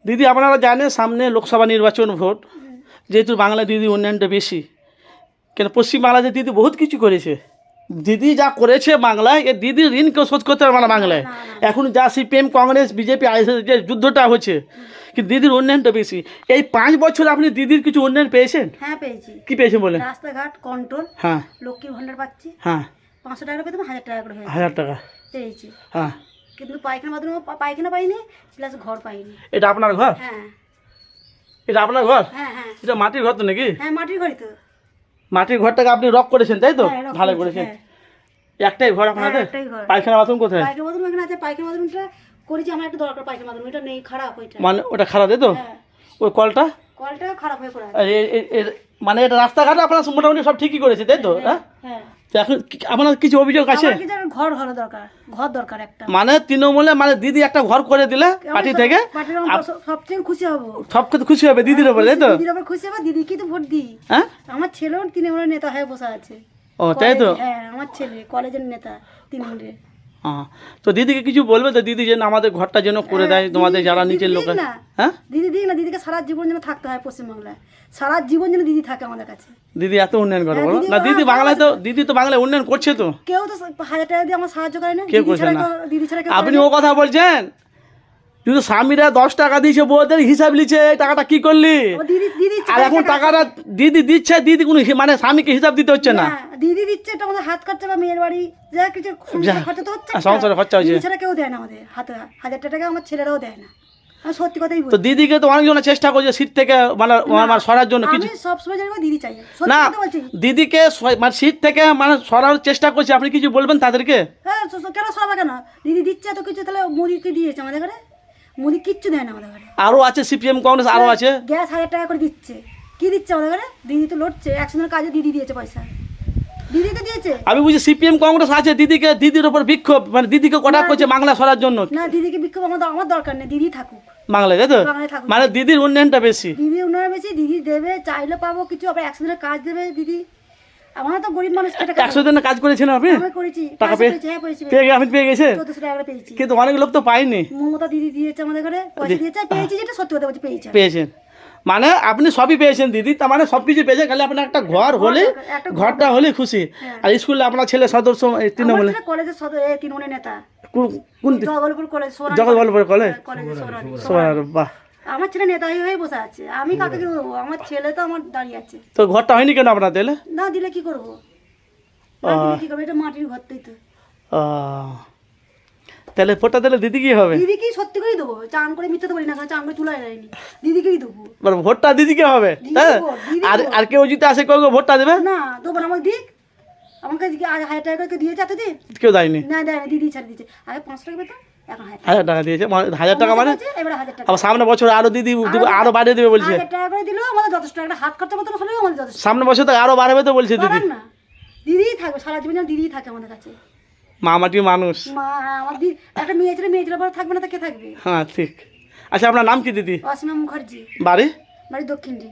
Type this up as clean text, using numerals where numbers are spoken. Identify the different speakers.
Speaker 1: দিদি আপনারা জানেন সামনে লোকসভা নির্বাচন ভোট, যেহেতু বাংলায় দিদি উন্নয়নটা বেশি, কেন পশ্চিমবাংলাতে দিদি বহুত কিছু করেছে। দিদি যা করেছে বাংলায়, এ দিদির ঋণ কেউ শোধ করতে পারবে না বাংলায়। এখন যা সিপিএম কংগ্রেস বিজেপি যে যুদ্ধটা হচ্ছে, কিন্তু দিদির উন্নয়নটা বেশি। এই 5 বছর আপনি দিদির কিছু উন্নয়ন পেয়েছেন?
Speaker 2: হ্যাঁ পেয়েছি।
Speaker 1: কি পেয়েছেন বলেন?
Speaker 2: রাস্তাঘাট কন্ট্রোল,
Speaker 1: হ্যাঁ
Speaker 2: লক্ষ্মীর ভান্ডার পাচ্ছি,
Speaker 1: হ্যাঁ
Speaker 2: 500 টাকা পেতাম 1000 টাকা করে হয়েছে,
Speaker 1: 1000 টাকা
Speaker 2: পেয়েছি।
Speaker 1: হ্যাঁ।
Speaker 2: কিন্তু পায়খানা বাথরুম পায়খানা পাইনি, প্লাস ঘর পাইনি।
Speaker 1: এটা আপনার ঘর?
Speaker 2: হ্যাঁ
Speaker 1: এটা আপনার ঘর?
Speaker 2: হ্যাঁ হ্যাঁ
Speaker 1: এটা মাটির ঘর তো নাকি?
Speaker 2: হ্যাঁ মাটির ঘরই তো।
Speaker 1: মাটির ঘরটাকে আপনি রক করেছেন তাই তো?
Speaker 2: হ্যাঁ, রক
Speaker 1: ভালো
Speaker 2: করেছি,
Speaker 1: করেছেন।
Speaker 2: হ্যাঁ।
Speaker 1: একটাই ঘর আপনাদের?
Speaker 2: হ্যাঁ, একটাই ঘর।
Speaker 1: পায়খানা বাথরুম কোথায়?
Speaker 2: পায়খানা বাথরুম এখানে আছে, পায়খানা বাথরুমটা করেছি আমার একটা দরকার, পায়খানা বাথরুম এটা নেই, খারাপ ওইটা।
Speaker 1: মানে ওটা খারাপ তাই তো?
Speaker 2: হ্যাঁ
Speaker 1: ওই কলটা?
Speaker 2: কলটা খারাপ হয়ে পড়ে আছে।
Speaker 1: আর মানে এটা রাস্তাঘাট আপনার মোটামুটি সব ঠিকই করেছে তাই তো? হ্যাঁ।
Speaker 2: হ্যাঁ
Speaker 1: তো এখন আপনার কিছু অভিযোগ আছে?
Speaker 2: আমার কিছু একটা ঘর হলো দরকার, ঘর দরকার একটা।
Speaker 1: মানে তৃণমূলে মানে দিদি একটা ঘর করে দিলে পার্টি থেকে
Speaker 2: পার্টির আমরা সবচেয়ে খুশি হবো,
Speaker 1: সব কিছু খুশি হবে দিদির উপরে তাই তো?
Speaker 2: দিদির উপর খুশি হবে, দিদিকে তো ভোট দিই।
Speaker 1: হ্যাঁ
Speaker 2: আমার ছেলেও তৃণমূলের নেতা হয়ে বসে আছে।
Speaker 1: ও তাই তো?
Speaker 2: হ্যাঁ আমার ছেলে কলেজের নেতা তৃণমূলের।
Speaker 1: হ্যাঁ। তো দিদিকে কিছু বলবে তো, দিদি যেন আমাদের ঘরটা যেন করে দেয়, তোমাদের যারা নিচের লোক। হ্যাঁ
Speaker 2: দিদি দিক না, দিদিকে সারা জীবন যেন থাকতে হয় পশ্চিমবাংলায়, সারা জীবন যেন দিদি থাকে আমাদের কাছে।
Speaker 1: দিদি এত উন্নয়ন করে
Speaker 2: হ্যাঁ,
Speaker 1: বলো
Speaker 2: দিদি
Speaker 1: না? দিদি
Speaker 2: আমার
Speaker 1: বাংলায় তো, দিদি তো বাংলায় উন্নয়ন করছে তো।
Speaker 2: কেউ তো 1000 টাকা দিয়ে আমার সাহায্য করে না,
Speaker 1: কেউ
Speaker 2: দিদি
Speaker 1: করছে
Speaker 2: ছাড়া
Speaker 1: না।
Speaker 2: দিদি ছাড়া কেউ করে
Speaker 1: আপনি
Speaker 2: না।
Speaker 1: ও কথা বলছেন, কিন্তু স্বামীরা 10 টাকা দিয়েছে, বউদের হিসাব নিচ্ছে, এই টাকাটা কি করলি?
Speaker 2: ও দিদি দিদি
Speaker 1: আর এখন টাকাটা দিদি দিচ্ছে, দিদি কোনো মানে স্বামীকে হিসাব দিতে হচ্ছে না।
Speaker 2: দিদি দিচ্ছে, এটা আমাদের হাত খরচা বা মেয়ের বাড়ি যা কিছু খরচা তো হচ্ছে,
Speaker 1: সংসারে খরচা হচ্ছে।
Speaker 2: দিদি ছাড়া কেউ দেয় না আমাদের হাতে 1000 টাকা, আমার ছেলেরাও দেয় না। আমি সত্যি কথাই
Speaker 1: তো
Speaker 2: বলি।
Speaker 1: দিদিকে তো অনেকজন চেষ্টা করছে সিট থেকে মানে মানে সরার জন্য কিছু
Speaker 2: আমি সবসময় জানি দিদি চাই, সত্যি
Speaker 1: না।
Speaker 2: কথা বলছি।
Speaker 1: দিদিকে মানে সিট থেকে মানে সরার চেষ্টা করছে, আপনি কিছু বলবেন তাদেরকে?
Speaker 2: হ্যাঁ কেন সরাবে কেন? দিদি দিচ্ছে এত কিছু, তাহলে মোদিকে দিয়েছে আমাদের ঘরে? মোদি কিচ্ছু দেয় না আমাদের ঘরে।
Speaker 1: আরও আছে সিপিএম কংগ্রেস, আরও আছে।
Speaker 2: গ্যাস 1000 টাকা করে দিচ্ছে, কি দিচ্ছে আমাদের ঘরে? দিদি তো লড়ছে, একশনের কাজে দিদি দিয়েছে পয়সা, দিদি তো দিয়েছে।
Speaker 1: আমি বুঝি সিপিএম কংগ্রেস আছে, দিদিকে দিদির উপর বিক্ষোভ, মানে দিদিকে কটাক্ষ করছে বাংলা সরার জন্য।
Speaker 2: না দিদিকে বিক্ষোভ আমার দরকার নেই, দিদি থাকুক
Speaker 1: বাংলায় তাই তো?
Speaker 2: বাংলায় থাকুক।
Speaker 1: মানে দিদির উন্নয়নটা বেশি।
Speaker 2: দিদি উন্নয়ন বেশি, দিদি দেবে, চাইলে পাবো কিছু, আবার একশনের কাজ দেবে দিদি। আমরা তো গরিব মানুষ, খেটে
Speaker 1: 100 দিনের কাজ করেছেন আপনি?
Speaker 2: আমরা করেছি,
Speaker 1: টাকা
Speaker 2: পয়সা পেয়েছি, হ্যাঁ পেয়েছি,
Speaker 1: পেয়ে আপনি পেয়ে গেছে?
Speaker 2: 1400 টাকা করে পেয়েছি।
Speaker 1: কিন্তু অনেক লোক তো পায়নি।
Speaker 2: মমতা দিদি দিয়েছে আমাদের ঘরে, পয়সা দিয়েছে, পেয়েছি, যেটা সত্যি কথা বলছি, পেয়েছি।
Speaker 1: পেয়েছেন মানে আপনি সবই পেয়েছেন দিদি, তার মানে সব কিছু পেয়েছেন, খালি আপনার একটা ঘর হলে,
Speaker 2: একটা
Speaker 1: ঘরটা হলে খুশি। আর স্কুলে আপনার ছেলে সদস্য তৃণমূলে
Speaker 2: কলেজের তৃণমূলের নেতা,
Speaker 1: কোন
Speaker 2: জগদলপুর কলেজ,
Speaker 1: জগৎবল্লভপুর কলেজ?
Speaker 2: কলেজের
Speaker 1: সোনার বাহ।
Speaker 2: আমার ছেলে নেতা হয়ে বসে আছে, আমি কাকে কি করবো? আমার ছেলে তো আমার দাঁড়িয়ে আছে।
Speaker 1: তো ঘরটা হয়নি কেন আপনার তাহলে?
Speaker 2: না দিলে কি করবো, না দিলে কি করবো? এটা মাটির ঘরটাই তো।
Speaker 1: তাহলে ভোটটা দিলে দিদি কি হবে?
Speaker 2: দিদিকেই সত্যি করেই দেবো, চান করে মিথ্যে তো বলি না, চান করে চুলায় যায়নি, দিদিকেই দেবো।
Speaker 1: মানে ভোটটা দিদিকে হবে তাই? আর আর কেউ যদি আসে কেউ ভোটটা দেবে
Speaker 2: না দেবো না, আমাকে দিক, আমাকে 1000 টাকা করে দিয়েছে এতদিন,
Speaker 1: কেউ দেয়নি।
Speaker 2: না দেয় না, দিদি ছাড়া দিয়েছে। আগে 500 টাকা পেতাম, এখন
Speaker 1: 1000 টাকা দিয়েছে, 1000 টাকা মানে
Speaker 2: এবার 1000 টাকা,
Speaker 1: আবার সামনে বছর আরো দিদি আরো বাড়িয়ে দেবে বলছে।
Speaker 2: 1000 টাকা করে দিলেও আমাদের যথেষ্ট, একটা হাত খরচা মতো হলেও আমাদের যথেষ্ট।
Speaker 1: সামনে বছর তো আরো বাড়াবে তো বলছে দিদি।
Speaker 2: না দিদিই থাকবে সারা জীবন, যেন দিদিই থাকে আমাদের কাছে।
Speaker 1: মামাটি মানুষ।
Speaker 2: মা আমার দিদি, একটা মেয়ে ছেলে পরে থাকবে না, তা কে থাকবে?
Speaker 1: হ্যাঁ ঠিক। আচ্ছা আপনার নাম কি দিদি?
Speaker 2: অসীমা মুখার্জি,
Speaker 1: বাড়ি?
Speaker 2: বাড়ি দক্ষিণডি।